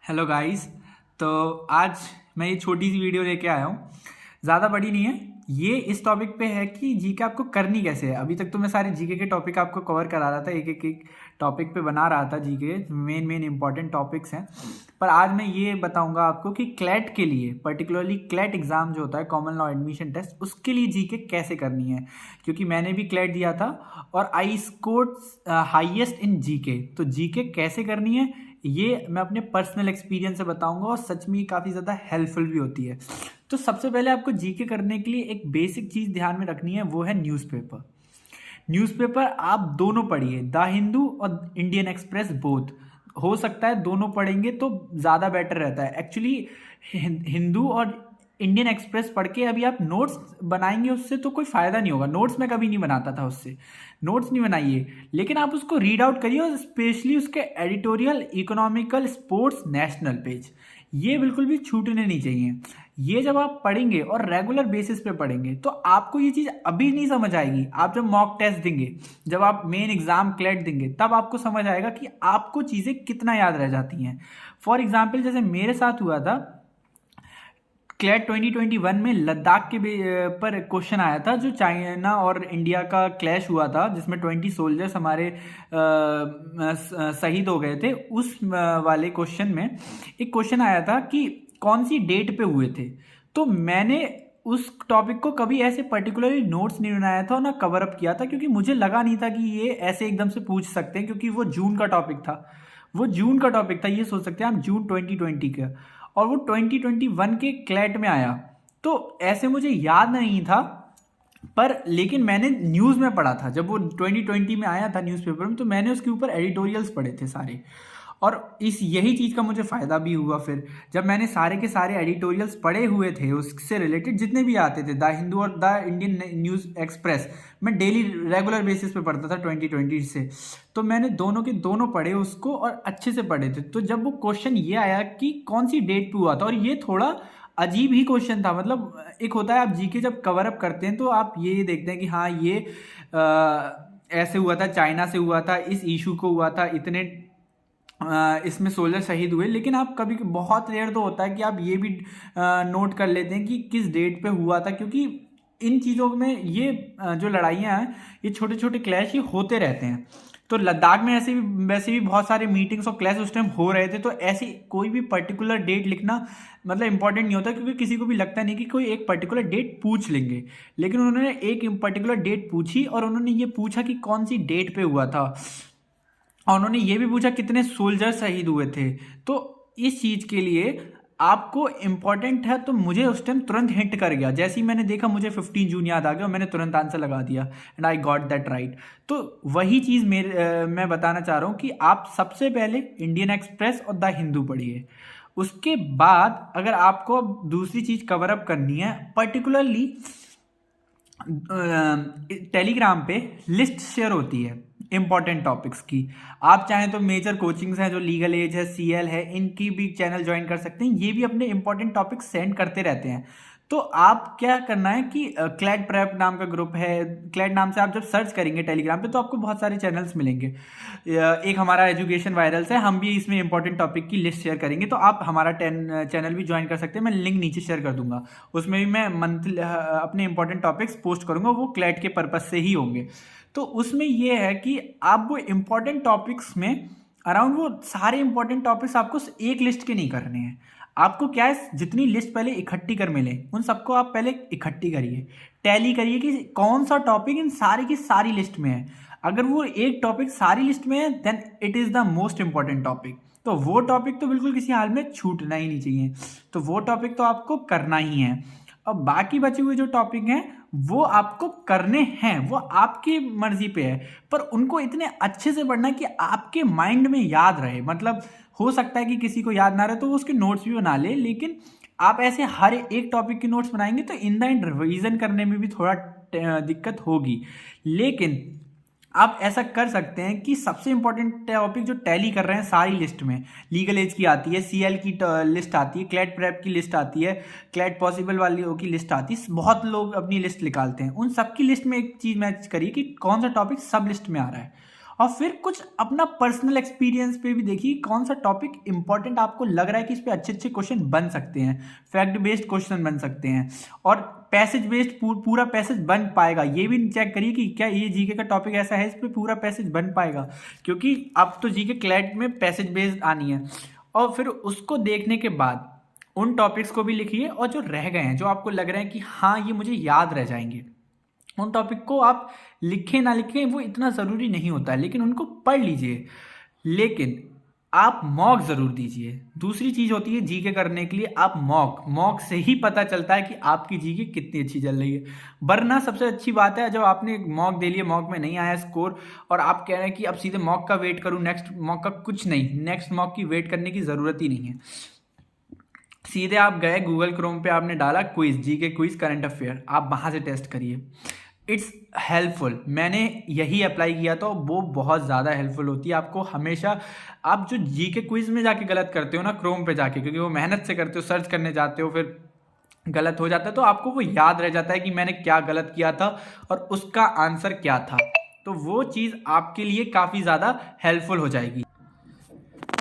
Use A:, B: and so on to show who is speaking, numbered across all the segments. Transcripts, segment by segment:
A: Hello guys. तो आज मैं ये छोटी सी वीडियो लेके आया हूँ। ज़्यादा बड़ी नहीं है। ये इस टॉपिक पे है कि जीके आपको करनी कैसे है। अभी तक तो मैं सारे जीके के टॉपिक आपको कवर करा रहा था, एक एक एक टॉपिक पे बना रहा था। जीके मेन इंपॉर्टेंट टॉपिक्स हैं, पर आज मैं ये बताऊंगा आपको कि क्लैट के लिए, पर्टिकुलरली क्लैट एग्ज़ाम जो होता है, कॉमन लॉ एडमिशन टेस्ट, उसके लिए जीके कैसे करनी है। क्योंकि मैंने भी क्लैट दिया था और I scored highest in GK. तो जीके कैसे करनी है ये मैं अपने पर्सनल एक्सपीरियंस से बताऊंगा और सच में काफ़ी ज़्यादा हेल्पफुल भी होती है। तो सबसे पहले आपको जीके करने के लिए एक बेसिक चीज़ ध्यान में रखनी है, वो है न्यूज़पेपर। न्यूज़पेपर आप दोनों पढ़िए, द हिंदू और इंडियन एक्सप्रेस बोथ। हो सकता है दोनों पढ़ेंगे तो ज़्यादा बेटर रहता है। एक्चुअली हिंदू और इंडियन एक्सप्रेस पढ़ के अभी आप नोट्स बनाएंगे उससे तो कोई फ़ायदा नहीं होगा। नोट्स मैं कभी नहीं बनाता था उससे, नोट्स नहीं बनाइए, लेकिन आप उसको रीड आउट करिए और स्पेशली उसके editorial, economical, sports, national page, ये बिल्कुल भी छूटने नहीं चाहिए। ये जब आप पढ़ेंगे और रेगुलर बेसिस पे पढ़ेंगे तो आपको ये चीज़ अभी नहीं समझ आएगी। आप जब मॉक टेस्ट देंगे, जब आप मेन एग्जाम क्लैट देंगे, तब आपको समझ आएगा कि आपको चीज़ें कितना याद रह जाती हैं। फॉर एग्जाम्पल जैसे मेरे साथ हुआ था, क्लैट 2021 में लद्दाख के पर क्वेश्चन आया था, जो चाइना और इंडिया का क्लैश हुआ था, जिसमें 20 सोल्जर्स हमारे शहीद हो गए थे। उस वाले क्वेश्चन में एक क्वेश्चन आया था कि कौन सी डेट पे हुए थे। तो मैंने उस टॉपिक को कभी ऐसे पर्टिकुलरली नोट्स नहीं बनाया था और ना कवर अप किया था, क्योंकि मुझे लगा नहीं था कि ये ऐसे एकदम से पूछ सकते हैं, क्योंकि वो जून का टॉपिक था। वो जून का टॉपिक था, ये सोच सकते हैं आप, जून 2020 का, और वो 2021 के क्लैट में आया। तो ऐसे मुझे याद नहीं था, पर लेकिन मैंने न्यूज़ में पढ़ा था, जब वो 2020 में आया था न्यूज़पेपर में, तो मैंने उसके ऊपर एडिटोरियल्स पढ़े थे सारे। और यही चीज़ का मुझे फ़ायदा भी हुआ फिर, जब मैंने सारे के सारे एडिटोरियल्स पढ़े हुए थे, उससे रिलेटेड जितने भी आते थे, द हिंदू और द इंडियन न्यूज़ एक्सप्रेस, मैं डेली रेगुलर बेसिस पे पढ़ता था 2020 से। तो मैंने दोनों के दोनों पढ़े उसको और अच्छे से पढ़े थे। तो जब वो क्वेश्चन ये आया कि कौन सी डेट पे हुआ था, और ये थोड़ा अजीब ही क्वेश्चन था। मतलब एक होता है आप जीके जब कवर अप करते हैं तो आप ये देखते हैं कि हाँ ये ऐसे हुआ था, चाइना से हुआ था, इस इशू को हुआ था, इतने इसमें सोल्जर शहीद हुए, लेकिन आप कभी बहुत रेयर तो होता है कि आप ये भी नोट कर लेते हैं कि किस डेट पे हुआ था। क्योंकि इन चीज़ों में ये जो लड़ाइयाँ हैं, ये छोटे छोटे क्लैश ये होते रहते हैं। तो लद्दाख में ऐसे भी वैसे भी बहुत सारे मीटिंग्स और क्लैश उस टाइम हो रहे थे। तो ऐसी कोई भी पर्टिकुलर डेट लिखना मतलब इंपॉर्टेंट नहीं होता, क्योंकि किसी को भी लगता नहीं कि कोई एक पर्टिकुलर डेट पूछ लेंगे। लेकिन उन्होंने एक पर्टिकुलर डेट पूछी और उन्होंने ये पूछा कि कौन सी डेट पे हुआ था, और उन्होंने ये भी पूछा कितने सोल्जर शहीद हुए थे। तो इस चीज़ के लिए आपको इम्पॉर्टेंट है, तो मुझे उस टाइम तुरंत हिंट कर गया। जैसे ही मैंने देखा मुझे 15 जून याद आ गया और मैंने तुरंत आंसर लगा दिया, and I got that right. तो वही चीज़ मैं बताना चाह रहा हूँ कि आप सबसे पहले इंडियन एक्सप्रेस और द हिंदू पढ़िए। उसके बाद अगर आपको दूसरी चीज़ कवर अप करनी है, पर्टिकुलरली टेलीग्राम पे लिस्ट शेयर होती है इंपॉर्टेंट टॉपिक्स की। आप चाहें तो मेजर कोचिंग्स हैं, जो लीगल एज है, सीएल है, इनकी भी चैनल ज्वाइन कर सकते हैं। ये भी अपने इंपॉर्टेंट टॉपिक्स सेंड करते रहते हैं। तो आप क्या करना है कि क्लैट प्रेप नाम का ग्रुप है, क्लैट नाम से आप जब सर्च करेंगे टेलीग्राम पे तो आपको बहुत सारे चैनल्स मिलेंगे। एक हमारा एजुकेशन वायरल्स है, हम भी इसमें इंपॉर्टेंट टॉपिक की लिस्ट शेयर करेंगे। तो आप हमारा चैनल भी ज्वाइन कर सकते हैं, मैं लिंक नीचे शेयर कर दूंगा। उसमें भी मैं मंथली अपने इंपॉर्टेंट टॉपिक्स पोस्ट करूंगा, वो क्लैट के पर्पज से ही होंगे। तो उसमें ये है कि आप वो इंपॉर्टेंट टॉपिक्स में अराउंड वो सारे इंपॉर्टेंट टॉपिक्स आपको एक लिस्ट के नहीं करने हैं। आपको क्या है, जितनी लिस्ट पहले इकट्ठी कर मिले उन सबको आप पहले इकट्ठी करिए, टैली करिए कि कौन सा टॉपिक इन सारी की सारी लिस्ट में है। अगर वो एक टॉपिक सारी लिस्ट में है then it is the most important topic. तो वो टॉपिक तो बिल्कुल किसी हाल में छूटना ही नहीं चाहिए। तो वो टॉपिक तो आपको करना ही है। और बाकी बचे हुए जो टॉपिक हैं वो आपको करने हैं, वो आपकी मर्जी पे है, पर उनको इतने अच्छे से पढ़ना कि आपके माइंड में याद रहे। मतलब हो सकता है कि किसी को याद ना रहे तो वो उसके नोट्स भी बना ले, लेकिन आप ऐसे हर एक टॉपिक के नोट्स बनाएंगे तो इन द एंड रिवीजन करने में भी थोड़ा दिक्कत होगी। लेकिन आप ऐसा कर सकते हैं कि सबसे इंपॉर्टेंट टॉपिक जो टैली कर रहे हैं सारी लिस्ट में, लीगल एज की आती है, सीएल की लिस्ट आती है, क्लैट प्रेप की लिस्ट आती है, क्लैट पॉसिबल वाली की लिस्ट आती है, बहुत लोग अपनी लिस्ट निकालते हैं। उन सबकी लिस्ट में एक चीज़ मैच करिए कि कौन सा टॉपिक सब लिस्ट में आ रहा है। और फिर कुछ अपना पर्सनल एक्सपीरियंस पे भी देखिए कौन सा टॉपिक इंपॉर्टेंट आपको लग रहा है कि इस पे अच्छे अच्छे क्वेश्चन बन सकते हैं, फैक्ट बेस्ड क्वेश्चन बन सकते हैं, और पैसेज बेस्ड पूरा पैसेज बन पाएगा। ये भी चेक करिए कि क्या ये जीके का टॉपिक ऐसा है इस पे पूरा पैसेज बन पाएगा, क्योंकि अब तो जीके क्लैट में पैसेज बेस्ड आनी है। और फिर उसको देखने के बाद उन टॉपिक्स को भी लिखिए, और जो रह गए हैं जो आपको लग रहे हैं कि हाँ ये मुझे याद रह जाएंगे, उन टॉपिक को आप लिखें ना लिखें वो इतना ज़रूरी नहीं होता है, लेकिन उनको पढ़ लीजिए, लेकिन आप मॉक ज़रूर दीजिए। दूसरी चीज़ होती है जीके करने के लिए आप मॉक से ही पता चलता है कि आपकी जीके कितनी अच्छी चल रही है। वरना सबसे अच्छी बात है जब आपने मॉक दे लिया, मॉक में नहीं आया स्कोर, और आप कह रहे हैं कि अब सीधे मॉक का वेट करूँ, नेक्स्ट मॉक का कुछ नहीं, नेक्स्ट मॉक की वेट करने की ज़रूरत ही नहीं है। सीधे आप गए गूगल क्रोम पे, आपने डाला quiz, GK quiz current affair, आप वहाँ से टेस्ट करिए। इट्स हेल्पफुल, मैंने यही अप्लाई किया तो वो बहुत ज़्यादा हेल्पफुल होती है आपको हमेशा। आप जो जीके क्विज में जाके गलत करते हो ना क्रोम पे जाके, क्योंकि वो मेहनत से करते हो, सर्च करने जाते हो, फिर गलत हो जाता है, तो आपको वो याद रह जाता है कि मैंने क्या गलत किया था और उसका आंसर क्या था। तो वो चीज़ आपके लिए काफ़ी ज़्यादा हेल्पफुल हो जाएगी,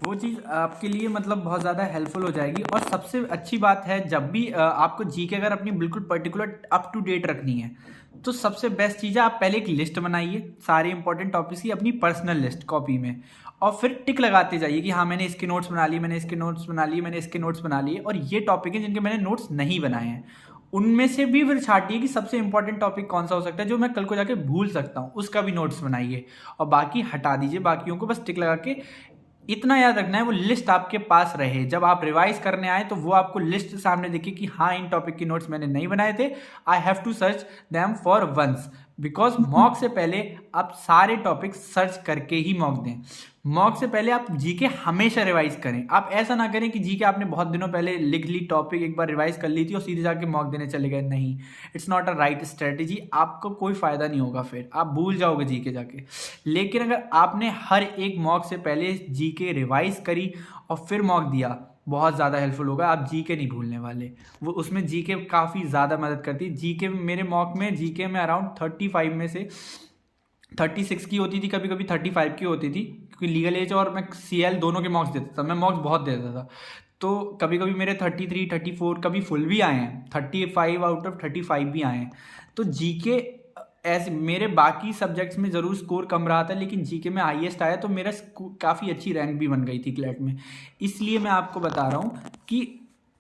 A: वो चीज़ आपके लिए मतलब बहुत ज़्यादा हेल्पफुल हो जाएगी। और सबसे अच्छी बात है जब भी आपको जीके अगर अपनी बिल्कुल पर्टिकुलर अप टू डेट रखनी है, तो सबसे बेस्ट चीज़ है आप पहले एक लिस्ट बनाइए सारे इंपॉर्टेंट टॉपिक्स की, अपनी पर्सनल लिस्ट कॉपी में, और फिर टिक लगाते जाइए कि हाँ मैंने इसके नोट्स बना लिए, मैंने इसके नोट्स बना लिए, मैंने इसके नोट्स बना लिए, और ये टॉपिक हैं जिनके मैंने नोट्स नहीं बनाए हैं, उनमें से भी फिर छाटिए कि सबसे इंपॉर्टेंट टॉपिक कौन सा हो सकता है जो मैं कल को जाके भूल सकता हूँ, उसका भी नोट्स बनाइए, और बाकी हटा दीजिए, बाकियों को बस टिक लगा के। इतना याद रखना है वो लिस्ट आपके पास रहे, जब आप रिवाइज करने आए तो वो आपको लिस्ट सामने दिखे कि हाँ इन टॉपिक की नोट्स मैंने नहीं बनाए थे, I have to search them for once, because mock से पहले आप सारे टॉपिक सर्च करके ही मॉक दें। मॉक से पहले आप जीके हमेशा रिवाइज करें, आप ऐसा ना करें कि जीके आपने बहुत दिनों पहले लिख ली, टॉपिक एक बार रिवाइज कर ली थी और सीधे जाके मॉक देने चले गए, नहीं, it's not a right strategy, आपको कोई फायदा नहीं होगा, फिर आप भूल जाओगे जीके जाके। लेकिन अगर आपने हर एक मॉक से पहले जीके रिवाइज करी और फिर मॉक दिया, बहुत ज़्यादा हेल्पफुल होगा, आप जीके नहीं भूलने वाले। वो उसमें जीके काफ़ी ज़्यादा मदद करती है। जीके मेरे मॉक में जीके में अराउंड 35 में से 36 की होती थी, कभी कभी 35 की होती थी, क्योंकि लीगल एज और मैं सीएल दोनों के मॉक्स देता था, मैं मॉक्स बहुत देता था, तो कभी कभी मेरे 33, 34, कभी फुल भी आए हैं, 35 आउट ऑफ 35 भी आए हैं। तो जीके ऐसे मेरे बाकी सब्जेक्ट्स में ज़रूर स्कोर कम रहा था, लेकिन जीके में हाईएस्ट आया, तो मेरा काफ़ी अच्छी रैंक भी बन गई थी क्लैट में। इसलिए मैं आपको बता रहा हूँ कि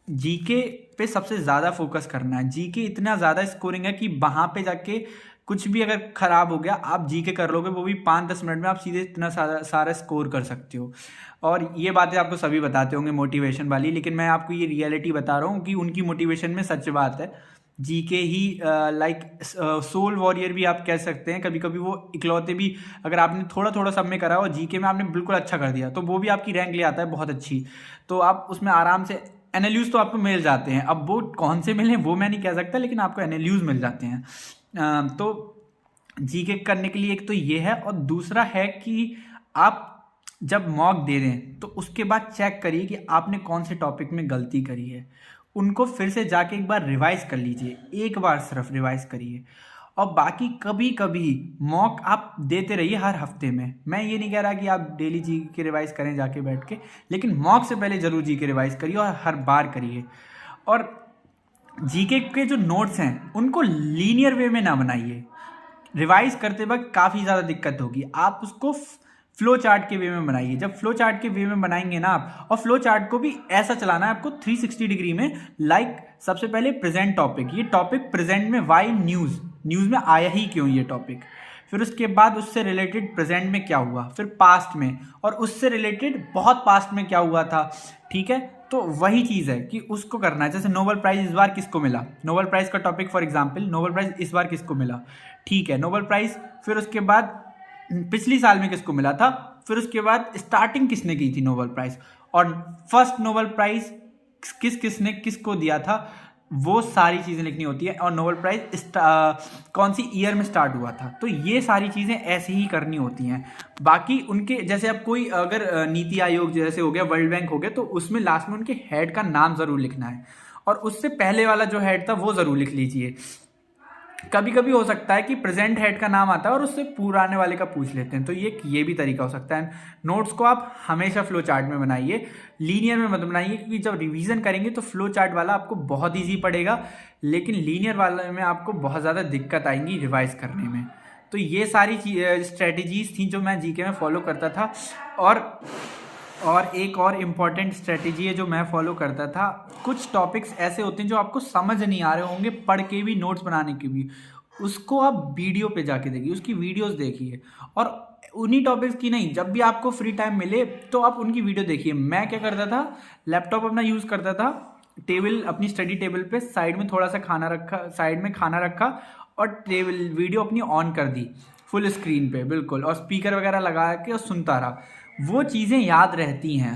A: जीके पे सबसे ज़्यादा फोकस करना है। जीके इतना ज़्यादा स्कोरिंग है कि वहाँ पे जाके कुछ भी अगर ख़राब हो गया, आप जीके कर लोगे, वो भी 5-10 मिनट में आप सीधे इतना सारा स्कोर कर सकते हो। और ये बातें आपको सभी बताते होंगे मोटिवेशन वाली, लेकिन मैं आपको ये रियलिटी बता रहा हूँ कि उनकी मोटिवेशन में सच बात है। जीके ही लाइक सोल वॉरियर भी आप कह सकते हैं, कभी कभी वो इकलौते भी, अगर आपने थोड़ा थोड़ा सब में करा हो, जीके में आपने बिल्कुल अच्छा कर दिया, तो वो भी आपकी रैंक ले आता है बहुत अच्छी। तो आप उसमें आराम से एनएलयूज तो आपको मिल जाते हैं, अब वो कौन से मिले वो मैं नहीं कह सकता, लेकिन आपको एनएलयूज मिल जाते हैं। तो जीके करने के लिए एक तो ये है, और दूसरा है कि आप जब मॉक दे दें तो उसके बाद चेक करिए कि आपने कौन से टॉपिक में गलती करी है, उनको फिर से जाके एक बार रिवाइज कर लीजिए, एक बार सिर्फ रिवाइज करिए। और बाकी कभी कभी मॉक आप देते रहिए हर हफ्ते में, मैं ये नहीं कह रहा कि आप डेली जी के रिवाइज करें जाके बैठ के, लेकिन मॉक से पहले ज़रूर जी के रिवाइज करिए और हर बार करिए। और जीके के जो नोट्स हैं उनको लीनियर वे में ना बनाइए, रिवाइज करते वक्त काफ़ी ज़्यादा दिक्कत होगी, आप उसको फ्लो चार्ट के वे में बनाइए। जब फ्लो चार्ट के वे में बनाएंगे ना आप, और फ्लो चार्ट को भी ऐसा चलाना है आपको 360 डिग्री में, लाइक सबसे पहले प्रेजेंट टॉपिक, ये टॉपिक प्रेजेंट में वाई न्यूज़ में आया ही क्यों ये टॉपिक, फिर उसके बाद उससे रिलेटेड प्रेजेंट में क्या हुआ, फिर पास्ट में, और उससे रिलेटेड बहुत पास्ट में क्या हुआ था, ठीक है। तो वही चीज़ है कि उसको करना है। जैसे नोबेल प्राइज़ इस बार किसको मिला, नोबेल प्राइज़ का topic for example, Nobel prize इस बार किसको मिला, ठीक है, नोबेल प्राइज़, फिर उसके बाद पिछली साल में किसको मिला था, फिर उसके बाद स्टार्टिंग किसने की थी नोबेल प्राइज़, और फर्स्ट नोबेल प्राइज़ किसने किसको दिया था, वो सारी चीज़ें लिखनी होती है, और नोबेल प्राइज़ कौन सी ईयर में स्टार्ट हुआ था। तो ये सारी चीज़ें ऐसे ही करनी होती हैं। बाकी उनके जैसे अब कोई अगर नीति आयोग जैसे हो गया, वर्ल्ड बैंक हो गया, तो उसमें लास्ट में उनके हेड का नाम ज़रूर लिखना है, और उससे पहले वाला जो हेड था वो ज़रूर लिख लीजिए। कभी कभी हो सकता है कि प्रेजेंट हेड का नाम आता है और उससे पुराने वाले का पूछ लेते हैं, तो ये भी तरीका हो सकता है। नोट्स को आप हमेशा फ्लो चार्ट में बनाइए, लीनियर में मत बनाइए, क्योंकि जब रिवीजन करेंगे तो फ्लो चार्ट वाला आपको बहुत ईजी पड़ेगा, लेकिन लीनियर वाले में आपको बहुत ज़्यादा दिक्कत आएंगी रिवाइज करने में। तो ये सारी स्ट्रेटजीज थी जो मैं जीके में फॉलो करता था। और एक और इम्पॉर्टेंट स्ट्रेटेजी है जो मैं फॉलो करता था। कुछ टॉपिक्स ऐसे होते हैं जो आपको समझ नहीं आ रहे होंगे पढ़ के भी, नोट्स बनाने के भी, उसको आप वीडियो पे जाके देखिए, उसकी वीडियोस देखिए। और उन्हीं टॉपिक्स की नहीं, जब भी आपको फ्री टाइम मिले तो आप उनकी वीडियो देखिए। मैं क्या करता था, लैपटॉप अपना यूज़ करता था, टेबल, अपनी स्टडी टेबल पे साइड में थोड़ा सा खाना रखा, साइड में खाना रखा और टेबल वीडियो अपनी ऑन कर दी फुल स्क्रीन पे बिल्कुल, और स्पीकर वगैरह लगा के और सुनता रहा। वो चीज़ें याद रहती हैं,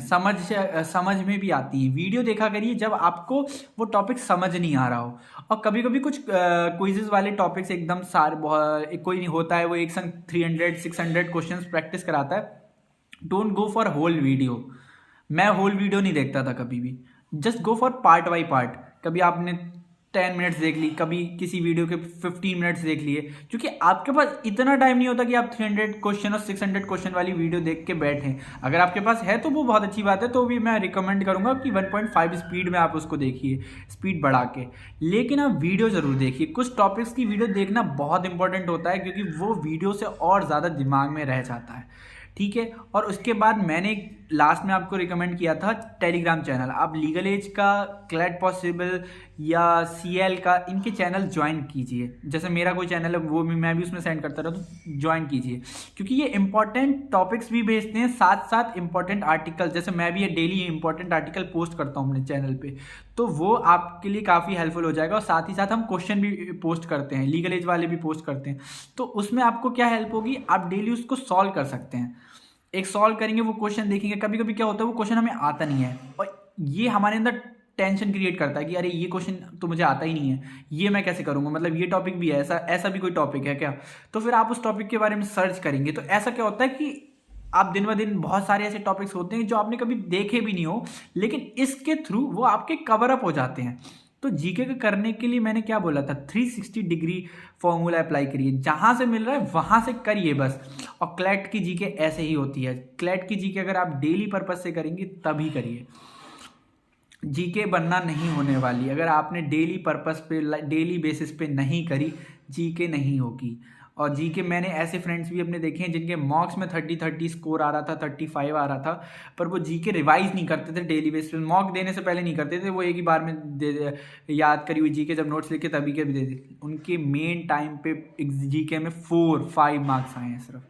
A: समझ में भी आती हैं। वीडियो देखा करिए जब आपको वो टॉपिक समझ नहीं आ रहा हो। और कभी कभी कुछ क्विजेज वाले टॉपिक्स एकदम सारे कोई नहीं होता है, वो एक संग 300-600 क्वेश्चंस प्रैक्टिस कराता है। Don't go for whole video. मैं होल वीडियो नहीं देखता था कभी भी, just go for part by part. कभी आपने 10 मिनट्स देख ली, कभी किसी वीडियो के 15 मिनट्स देख लिए, क्योंकि आपके पास इतना टाइम नहीं होता कि आप 300 क्वेश्चन और 600 क्वेश्चन वाली वीडियो देख के बैठें। अगर आपके पास है तो वो बहुत अच्छी बात है, तो भी मैं रिकमेंड करूंगा कि 1.5 स्पीड में आप उसको देखिए, स्पीड बढ़ा के। लेकिन आप वीडियो ज़रूर देखिए। कुछ टॉपिक्स की वीडियो देखना बहुत इंपॉर्टेंट होता है, क्योंकि वो वीडियो से और ज़्यादा दिमाग में रह जाता है, ठीक है। और उसके बाद मैंने लास्ट में आपको रिकमेंड किया था टेलीग्राम चैनल। आप लीगल एज का, क्लैट पॉसिबल या सीएल का, इनके चैनल ज्वाइन कीजिए। जैसे मेरा कोई चैनल है वो भी, मैं भी उसमें सेंड करता रहता हूँ, ज्वाइन कीजिए, क्योंकि ये इंपॉर्टेंट टॉपिक्स भी भेजते हैं, साथ साथ इंपॉर्टेंट आर्टिकल। जैसे मैं भी ये डेली इंपॉर्टेंट आर्टिकल पोस्ट करता हूँ अपने चैनल पे, तो वो आपके लिए काफ़ी हेल्पफुल हो जाएगा। और साथ ही साथ हम क्वेश्चन भी पोस्ट करते हैं, लीगल एज वाले भी पोस्ट करते हैं, तो उसमें आपको क्या हेल्प होगी, आप डेली उसको सॉल्व कर सकते हैं। एक सॉल्व करेंगे, वो क्वेश्चन देखेंगे। कभी कभी क्या होता है, वो क्वेश्चन हमें आता नहीं है और ये हमारे अंदर टेंशन क्रिएट करता है कि अरे ये क्वेश्चन तो मुझे आता ही नहीं है, ये मैं कैसे करूंगा, मतलब ये टॉपिक भी है, ऐसा भी कोई टॉपिक है क्या। तो फिर आप उस टॉपिक के बारे में सर्च करेंगे। तो ऐसा क्या होता है कि आप दिन ब दिन बहुत सारे ऐसे टॉपिक्स होते हैं जो आपने कभी देखे भी नहीं हो, लेकिन इसके थ्रू वो आपके कवर अप हो जाते हैं। तो जीके का करने के लिए मैंने क्या बोला था, 360 डिग्री फॉर्मूला अप्लाई करिए, जहां से मिल रहा है वहां से करिए बस। और क्लैट की जीके ऐसे ही होती है। क्लैट की जीके अगर आप डेली पर्पज से करेंगे तभी करिए, जीके बनना नहीं होने वाली। अगर आपने डेली पर्पस पे, डेली बेसिस पे नहीं करी, जीके नहीं होगी। और जीके मैंने ऐसे फ्रेंड्स भी अपने देखे हैं जिनके मॉक्स में 30 स्कोर आ रहा था, 35 आ रहा था, पर वो जीके रिवाइज नहीं करते थे डेली बेसिस पे। मॉक देने से पहले नहीं करते थे, वो एक ही बार में याद करी हुई जीके जब नोट्स लिखे तभी के भी दे दी। उनके मेन टाइम पे जीके में 4-5 मार्क्स आए हैं सिर्फ।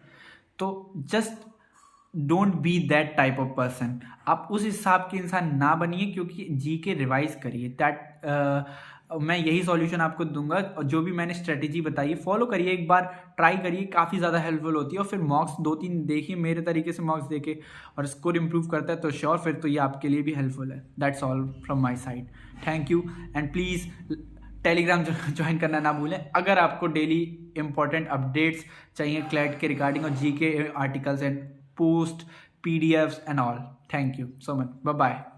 A: तो just don't be that type of person. आप उस हिसाब के इंसान ना बनिए, क्योंकि जीके रिवाइज करिए। मैं यही सॉल्यूशन आपको दूंगा। और जो भी मैंने स्ट्रेटेजी बताई है फॉलो करिए, एक बार ट्राई करिए, काफ़ी ज़्यादा हेल्पफुल होती है। और फिर मॉक्स 2-3 देखिए, मेरे तरीके से मॉक्स देखे और स्कोर इंप्रूव करता है तो श्योर, फिर तो ये आपके लिए भी हेल्पफुल है। That's all from my side. Thank you and please Telegram join करना ना भूलें अगर आपको डेली इंपॉर्टेंट अपडेट्स चाहिए क्लैट के रिगार्डिंग, और GK articles and post, PDFs and all. Thank you so much. Bye bye.